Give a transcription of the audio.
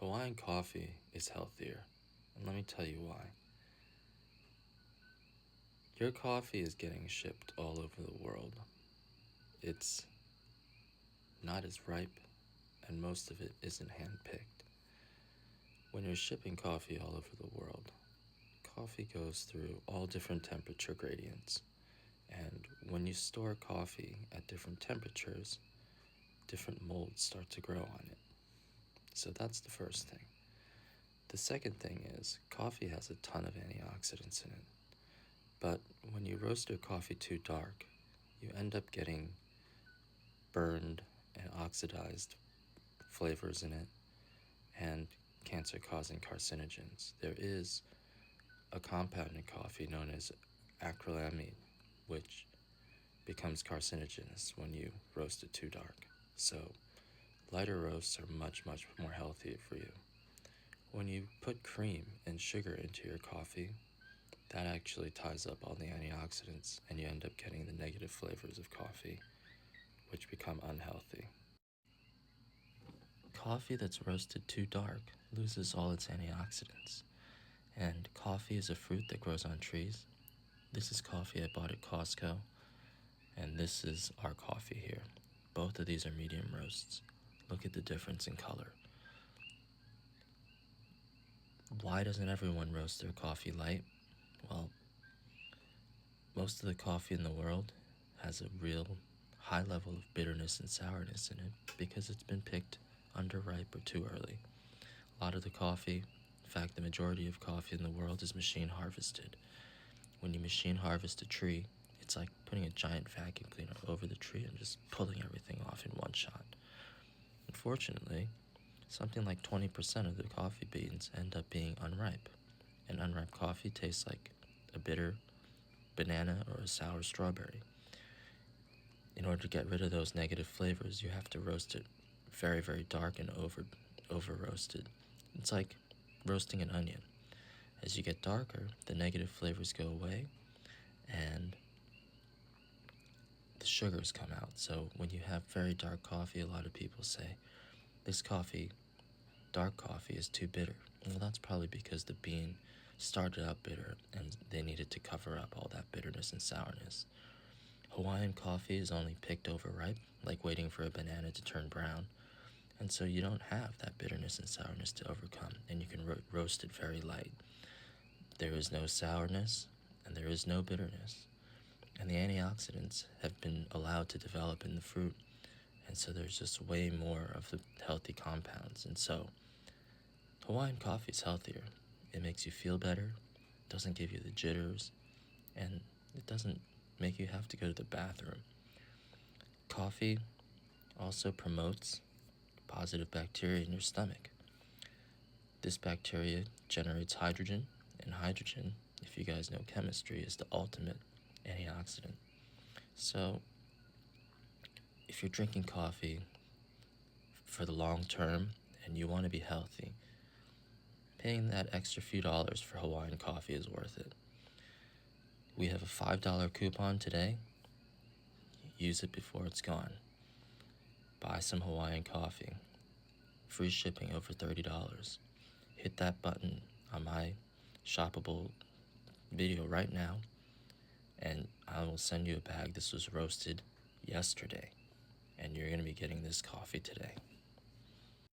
Hawaiian coffee is healthier, and let me tell you why. Your coffee is getting shipped all over the world. It's not as ripe, and most of it isn't hand-picked. When you're shipping coffee all over the world, coffee goes through all different temperature gradients. And when you store coffee at different temperatures, different molds start to grow on it. So that's the first thing. The second thing is coffee has a ton of antioxidants in it. But when you roast your coffee too dark, you end up getting burned and oxidized flavors in it and cancer-causing carcinogens. There is a compound in coffee known as acrylamide, which becomes carcinogenous when you roast it too dark. So lighter roasts are much more healthier for you. When you put cream and sugar into your coffee, that actually ties up all the antioxidants and you end up getting the negative flavors of coffee, which become unhealthy. Coffee that's roasted too dark loses all its antioxidants. And coffee is a fruit that grows on trees. This is coffee I bought at Costco, and this is our coffee here. Both of these are medium roasts. Look at the difference in color. Why doesn't everyone roast their coffee light? Well, most of the coffee in the world has a real high level of bitterness and sourness in it because it's been picked underripe or too early. A lot of the coffee, in fact, the majority of coffee in the world is machine harvested. When you machine harvest a tree, it's like putting a giant vacuum cleaner over the tree and just pulling everything off in one shot. Unfortunately, something like 20% of the coffee beans end up being unripe, and unripe coffee tastes like a bitter banana or a sour strawberry. In order to get rid of those negative flavors, you have to roast it very dark and over roasted. It's like roasting an onion. As you get darker, the negative flavors go away and the sugars come out. So when you have very dark coffee, a lot of people say, this coffee, dark coffee, is too bitter. Well, that's probably because the bean started out bitter and they needed to cover up all that bitterness and sourness. Hawaiian coffee is only picked overripe, like waiting for a banana to turn brown. And so you don't have that bitterness and sourness to overcome, and you can roast it very light. There is no sourness, and there is no bitterness. And the antioxidants have been allowed to develop in the fruit, and so there's just way more of the healthy compounds. And so Hawaiian coffee is healthier. It makes you feel better, doesn't give you the jitters, and it doesn't make you have to go to the bathroom. Coffee also promotes positive bacteria in your stomach. This bacteria generates hydrogen, and hydrogen, if you guys know chemistry, is the ultimate antioxidant. So if you're drinking coffee for the long term and you want to be healthy, paying that extra few dollars for Hawaiian coffee is worth it. We have a $5 coupon today. Use it before it's gone. Buy some Hawaiian coffee. Free shipping over $30. Hit that button on my shoppable video right now, and I will send you a bag. This was roasted yesterday, and you're going to be getting this coffee today.